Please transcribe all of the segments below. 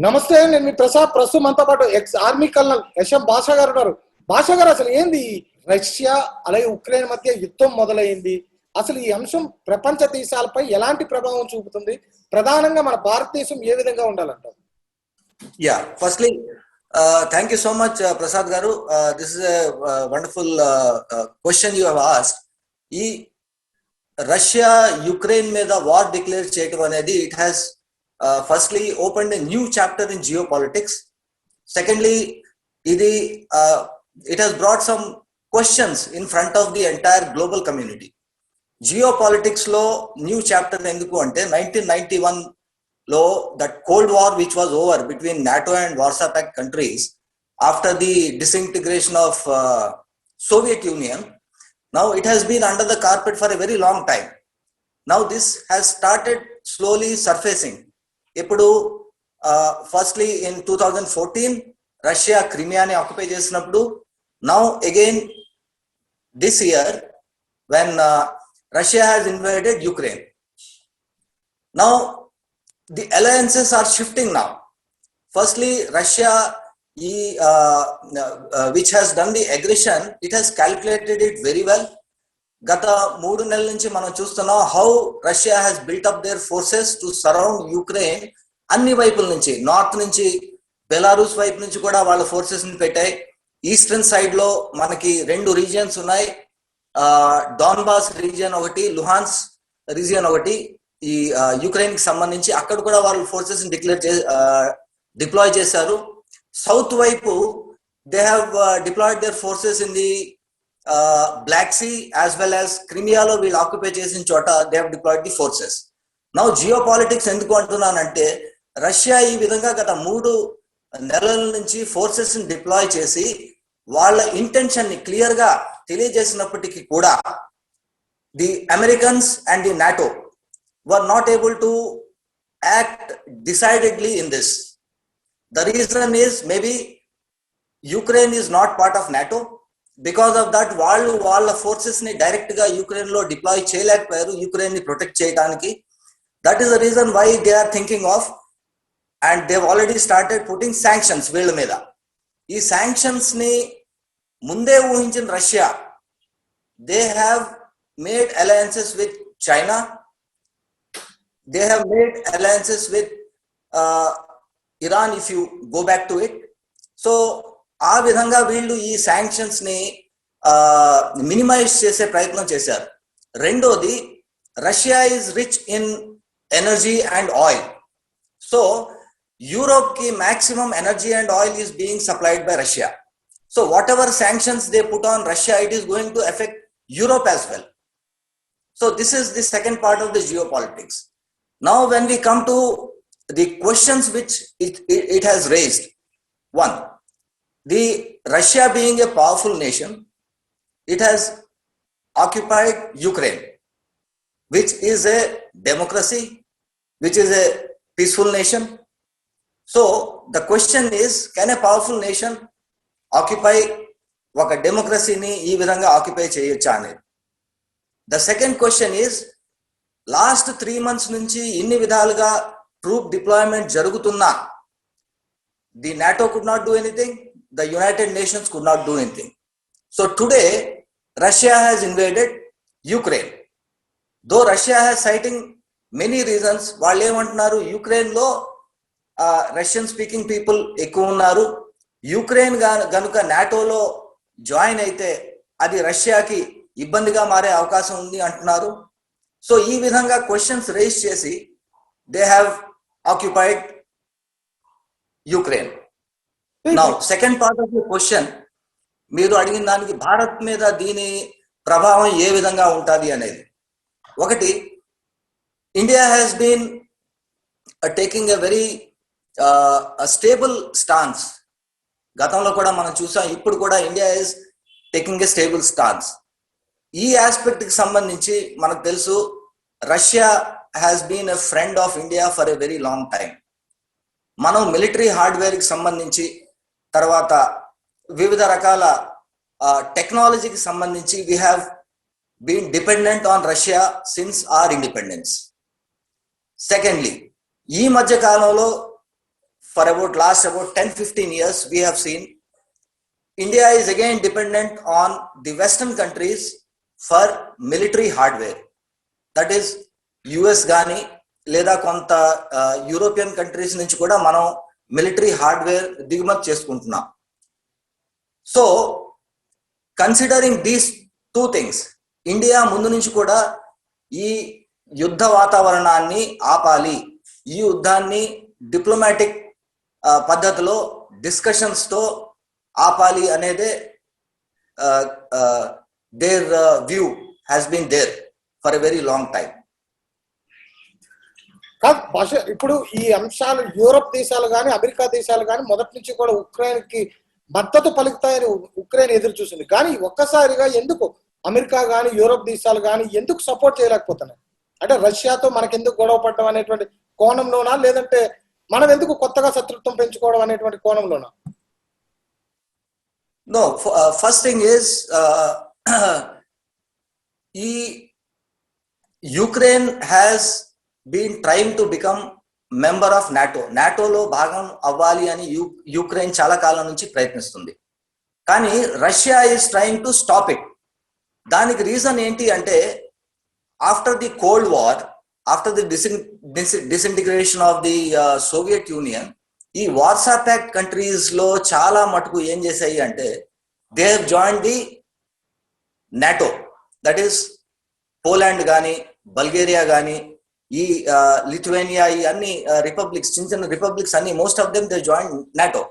నమస్తే, నేను మీ ప్రసాద్. ప్రస్తుతం మనతో పాటు ఎక్స్ ఆర్మీ కల్నల్ యశం భాషా గారు ఉన్నారు. భాషా గారు, అసలు ఏంది రష్యా అలాగే ఉక్రెయిన్ మధ్య యుద్ధం మొదలైంది? అసలు ఈ అంశం ప్రపంచ దేశాలపై ఎలాంటి ప్రభావం చూపుతుంది? ప్రధానంగా మన భారతదేశం ఏ విధంగా ఉండాలంటారు? Firstly, thank you so much, Prasad Garu. This is a wonderful question you have asked. ఈ రష్యా యుక్రెయిన్ మీద వార్ డిక్లేర్ చేయడం అనేది it has firstly opened a new chapter in geopolitics. Secondly, it has brought some questions in front of the entire global community. Geopolitics lo new chapter enduku ante 1991 lo that cold war which was over between NATO and Warsaw Pact countries after the disintegration of Soviet Union. Now it has been under the carpet for a very long time. Now this has started slowly surfacing. Ippudu firstly in 2014 Russia Crimea ni occupy chesinappudu, now again this year when Russia has invaded Ukraine. Now the alliances are shifting now. Firstly, Russia which has done the aggression, it has calculated it very well. Gata 3 నెలల నుంచి మనం చూస్తున్నాం how Russia has built up their forces to surround Ukraine. అన్ని వైపుల నుంచి, north నుంచి, Belarus వైపు నుంచి కూడా వాళ్ళ ఫోర్సెస్ ని పెట్టాయి. ఈస్టర్న్ సైడ్ లో మనకి 2 రీజియన్స్ ఉన్నాయి, డాన్బాస్ రీజియన్ ఒకటి, లుహాన్స్ రీజియన్ ఒకటి, ఈ యుక్రెయిన్ కి సంబంధించి అక్కడ కూడా వాళ్ళు ఫోర్సెస్ ని డిప్లాయ్ చేశారు. సౌత్ వైపు they have deployed their forces in the Black Sea as well as క్రిమియాలో వీళ్ళు ఆక్యుపై చేసిన చోట they have deployed the forces. Now geopolitics ఎందుకు అంటున్నానంటే, రష్యా ఈ విధంగా గత 3 నెలల నుంచి ఫోర్సెస్ ని డిప్లాయ్ చేసి వాళ్ళ ఇంటెన్షన్ ని క్లియర్ గా తెలియజేసినప్పటికీ కూడా the Americans and the NATO were not able to act decidedly in this. The reason is maybe Ukraine is not part of NATO. Because of that, వాళ్ళ ఫోర్సెస్ ని direct గా Ukraine లో deploy చేయలేకపోయారు Ukraine ని protect చేయడానికి. That is the reason why they are thinking of and they've already started putting sanctions వీళ్ళ మీద. ఈ శాంక్షన్స్ ని ముందే ఊహించిన Russia, they have made alliances with China, they have made alliances with Iran if you go back to it. So ఆ విధంగా వీళ్ళు ఈ శాంక్షన్స్ ని మినిమైజ్ చేసే ప్రయత్నం చేశారు. రెండోది, Russia is rich in energy and oil. So Europe కి maximum energy and oil is being supplied by Russia. So whatever sanctions they put on Russia, it is going to affect Europe as well. So this is the second part of the geopolitics. Now when we come to the questions which it has raised, one, the Russia being a powerful nation, it has occupied Ukraine, which is a democracy, which is a peaceful nation. So the question is, can a powerful nation occupy oka democracy ni ee vidhanga occupy cheyocha anedi. The second question is, last 3 months నుంచి ఇన్ని విధాలుగా troupe deployment జరుగుతున్నా the NATO could not do anything, the United nations could not do anything. So today Russia has invaded Ukraine. Though Russia has citing many reasons. వాళ్ళు ఏమంటున్నారు, Ukraine లో Russian speaking people ఎక్కువ ఉన్నారు, Ukraine గనుక నాటోలో join అయితే అది రష్యాకి ఇబ్బందిగా మారే అవకాశం ఉంది అంటున్నారు. సో ఈ విధంగా క్వశ్చన్స్ రేస్ చేసి they have occupied Ukraine. Now second part of the question, మీరు అడిగిన దానికి భారత్ మీద దీని ప్రభావం ఏ విధంగా ఉంటుంది అనేది. ఒకటి, India has been taking a very stable stance. గతంలో కూడా మనం చూసాం, ఇప్పుడు కూడా India is taking a stable stance. ఈ ఆస్పెక్ట్ కి సంబంధించి మనకు తెలుసు, Russia has been a friend of India for a very long time. మనం మిలిటరీ హార్డ్వేర్ కి సంబంధించి, తర్వాత వివిధ రకాల టెక్నాలజీకి సంబంధించి we have been dependent on Russia since our independence. Secondly, ఈ మధ్య కాలంలో for last about 10-15 years, we have seen India is again dependent on the Western countries for military hardware. That is US గాని లేదా కొంత European countries నుంచి కూడా మనం military hardware దిగుమతి చేసుకుంటున్నాం. So considering these two things, India ముందు నుంచి కూడా ఈ యుద్ధ వాతావరణాన్ని ఆపాలి, ఈ యుద్ధాన్ని డిప్లొమాటిక్ పద్ధతిలో డిస్కషన్స్ తో ఆపాలి అనేదే their view has been there for a very long time. భాష ఇప్పుడు ఈ అంశాలు యూరోప్ దేశాలు కానీ అమెరికా దేశాలు కానీ మొదటి నుంచి కూడా ఉక్రెయిన్ కి మద్దతు పలుకుతాయని ఉక్రెయిన్ ఎదురు చూసింది. కానీ ఒక్కసారిగా ఎందుకు అమెరికా కానీ యూరోప్ దేశాలు కానీ ఎందుకు సపోర్ట్ చేయలేకపోతున్నాయి? అంటే రష్యాతో మనకెందుకు గొడవ పడడం అనేటువంటి కోణంలోనా, లేదంటే మనం ఎందుకు కొత్తగా శత్రుత్వం పెంచుకోవడం అనేటువంటి కోణంలోనా? No, first thing is Ukraine has been trying to become member of NATO. NATO లో భాగం అవ్వాలి అని యుక్రెయిన్ చాలా కాలం నుంచి ప్రయత్నిస్తుంది. కానీ Russia is trying to stop it. దానికి రీజన్ ఏంటి అంటే, after the cold war, after the disintegration of the Soviet union, ఈ వార్సా ప్యాక్ట్ కంట్రీస్ లో చాలా మటుకు ఏం చేశాయి అంటే, they have join the NATO. That is Poland కానీ బల్గేరియా కానీ ఈ లిథువేనియా, ఈ అన్ని రిపబ్లిక్స్, చిన్న చిన్న రిపబ్లిక్స్ అన్ని, most of them they join NATO.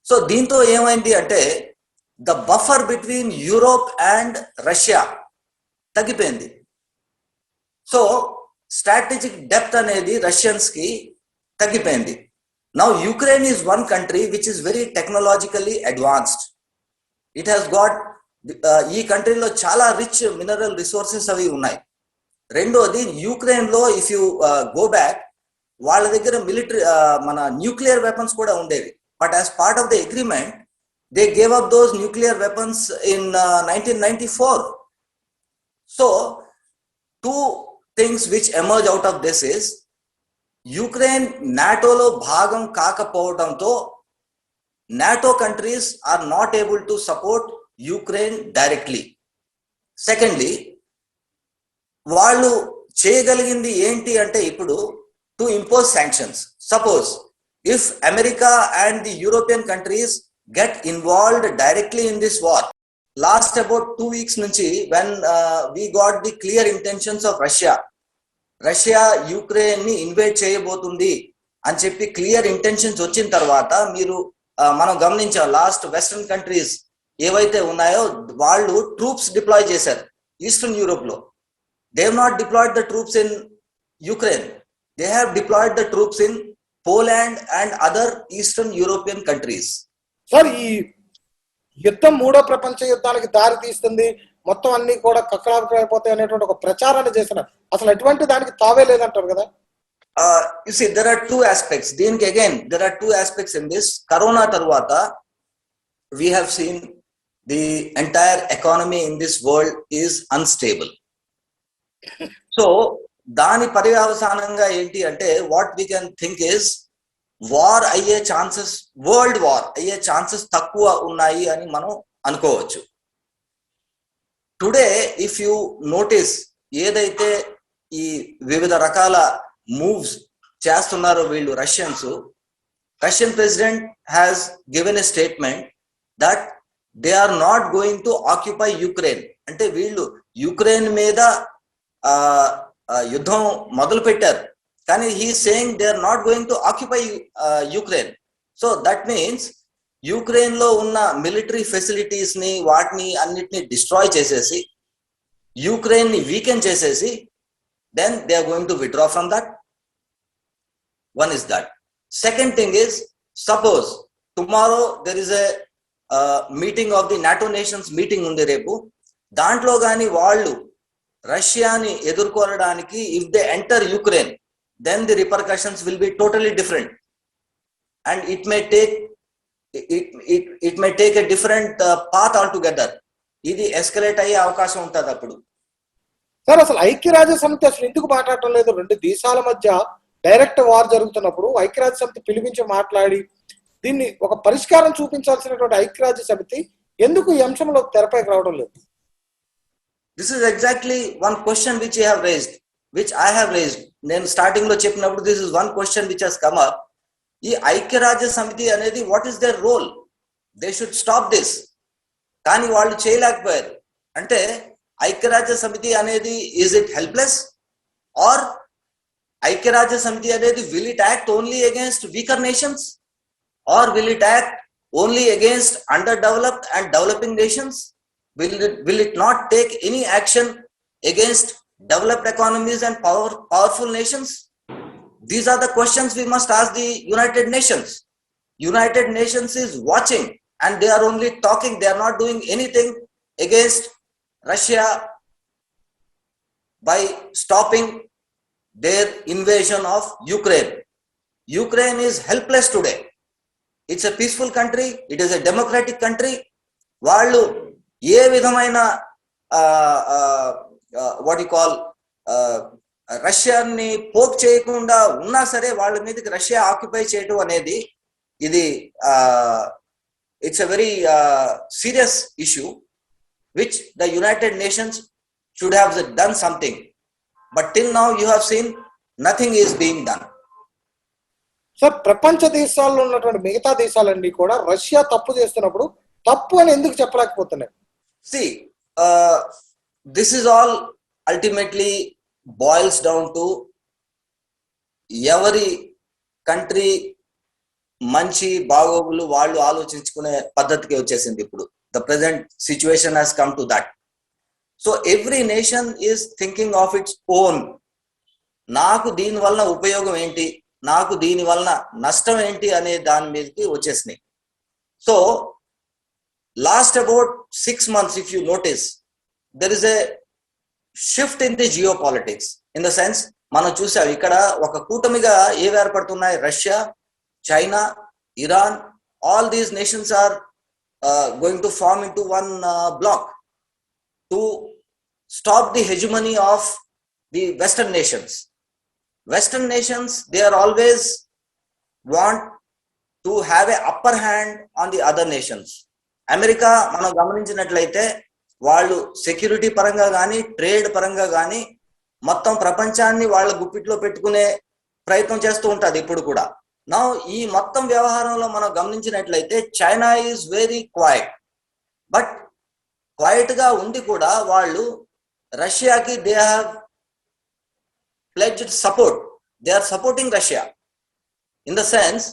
So దీంతో ఏమైంది అంటే, the buffer between Europe and Russia తగ్గిపోయింది. సో స్ట్రాటజిక్ డెప్త్ అనేది రష్యన్స్ కి తగ్గిపోయింది. Now Ukraine is one country which is very technologically advanced. It has got ఈ కంట్రీలో చాలా రిచ్ మినరల్ రిసోర్సెస్ అవి ఉన్నాయి. రెండోది, యుక్రెయిన్ లో ఇఫ్ యూ గో బ్యాక్, వాళ్ళ దగ్గర మిలిటరీ మన న్యూక్లియర్ వెపన్స్ కూడా ఉండేవి. But as part of the agreement they gave up those nuclear weapons in 1994. So two things which emerge out of this is, Ukraine నాటోలో భాగం కాకపోవడంతో NATO countries are not able to support Ukraine directly. Secondly, వాళ్ళు చేయగలిగింది ఏంటి అంటే, ఇప్పుడు to impose sanctions. Suppose if America and the European countries get involved directly in this war, last about 2 weeks నుంచి when we got the clear intentions of Russia Ukraine ని invite చేయబోతుంది అని చెప్పి క్లియర్ ఇంటెన్షన్స్ వచ్చిన తర్వాత, మీరు మనం గమనించాం, లాస్ట్ వెస్టర్న్ కంట్రీస్ ఏవైతే ఉన్నాయో వాళ్ళు ట్రూప్స్ డిప్లాయ్ చేశారు ఈస్టర్న్ యూరోప్ లో. They have not deployed the troops in Ukraine, they have deployed the troops in Poland and other eastern European countries. Sir, ఈ యుద్ధం మూడో ప్రపంచ యుద్ధానికి దారి తీస్తుంది, మొత్తం అన్ని కూడా కక్కలాగిపోతాయి అనేటువంటి ఒక ప్రచారాన్ని చేస్తున్నారు. అసలు ఎటువంటి దానికి తావే లేదంటారు కదా? You see, there are two aspects. దీనికి again there are two aspects in this. Corona తర్వాత we have seen the entire economy in this world is unstable. So దాని పర్యవసానంగా ఏంటి అంటే, what we can think is, war అయ్యే chances, world war అయ్యే chances తక్కువ ఉన్నాయి అని మనం అనుకోవచ్చు. టుడే ఇఫ్ యూ నోటీస్, ఏదైతే ఈ వివిధ రకాల మూవ్స్ చేస్తున్నారో వీళ్ళు Russian president has given a statement that they are not going to occupy Ukraine. అంటే వీళ్ళు యుక్రెయిన్ మీద యుద్ధం మొదలు పెట్టారు, కానీ he saying they are not going to occupy Ukraine. So that means Ukraine లో ఉన్న మిలిటరీ ఫెసిలిటీస్ ని, వాటిని అన్నిటిని డిస్ట్రాయ్ చేసేసి, యుక్రెయిన్ ని వీకెన్ చేసేసి, then they are going to withdraw from that. One is that. Second thing is, suppose tomorrow there is a meeting of the NATO nations meeting undi repu, dantlo gaani vallu రష్యాని ఎదుర్కోవడానికి if they enter Ukraine, then the repercussions will be totally different, and it may take a different path altogether. ఇది escalate అయ్యే అవకాశం ఉంటుంది అప్పుడు. Sir, అసలు ఐక్యరాజ్య సమితి అసలు ఎందుకు మాట్లాడటం లేదు? రెండు దేశాల మధ్య డైరెక్ట్ వార్ జరుగుతున్నప్పుడు ఐక్యరాజ్య సమితి పిలిపించి మాట్లాడి దీన్ని ఒక పరిష్కారం చూపించాల్సినటువంటి ఐక్యరాజ్య సమితి ఎందుకు ఈ అంశంలో తెరపైకి రావడం లేదు? This is exactly one question which you have raised, which I have raised. నేను స్టార్టింగ్ లో చెప్పినప్పుడు this is one question which has come up. ఈ ఐక్యరాజ్య సమితి అనేది what is their role? They should stop this. కానీ వాళ్ళు చేయలేకపోయారు. అంటే ఐక్యరాజ్య సమితి అనేది is it helpless? Or ఐక్యరాజ్య సమితి అనేది will it act only against weaker nations? Or will it act only against underdeveloped and developing nations? Will it not take any action against developed economies and powerful nations? These are the questions we must ask the United Nations. United Nations is watching and they are only talking. They are not doing anything against Russia by stopping their invasion of Ukraine. Ukraine is helpless today. It's a peaceful country. It is a democratic country. వాళ్ళు ఏ విధమైన what you call రష్యాని poke చేయకుండా ఉన్నా సరే వాళ్ళ మీదకి Russia occupy చేయడం అనేది ఇది it's a very serious issue which the United nations should have done something but till now you have seen nothing is being done. Sir, ప్రపంచ దేశాల్లో ఉన్నటువంటి మిగతా దేశాలన్నీ కూడా రష్యా తప్పు చేస్తున్నప్పుడు తప్పు అని ఎందుకు చెప్పలేకపోతున్నాయి? See, this is all ultimately boils down to ఎవరి కంట్రీ మంచి బాగోగులు వాళ్ళు ఆలోచించుకునే పద్ధతికి వచ్చేసింది. ఇప్పుడు the present situation has come to that. So every nation is thinking of its own. నాకు దీని వలన ఉపయోగం ఏంటి, నాకు దీని వలన నష్టం ఏంటి అనే దాని మీదకి వచ్చేసినాయి. So last about 6 months, if you notice, there is a shift in the geopolitics. In the sense, మనం చూసాం ఇక్కడ ఒక కూటమిగా ఏవి ఏర్పడుతున్నాయి, Russia, China, Iran, all these nations are going to form into one block to stop the hegemony of the Western nations. Western nations, they are always want to have a upper hand on the other nations. America మనం గమనించినట్లయితే వాళ్ళు security పరంగా కానీ trade పరంగా కానీ మొత్తం ప్రపంచాన్ని వాళ్ళ గుప్పిట్లో పెట్టుకునే ప్రయత్నం చేస్తూ ఉంటుంది ఇప్పుడు కూడా. నా ఈ మొత్తం వ్యవహారంలో మనం గమనించినట్లయితే China is very quiet. But quiet గా ఉండి కూడా వాళ్ళు రష్యాకి they have pledged support. They are supporting Russia in the sense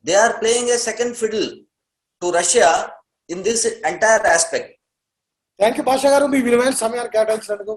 they are playing a second fiddle to Russia in this entire aspect. Thank you Bhasha గారు, మీ విలువైన సమయాన్ని కేటాయించినందుకు.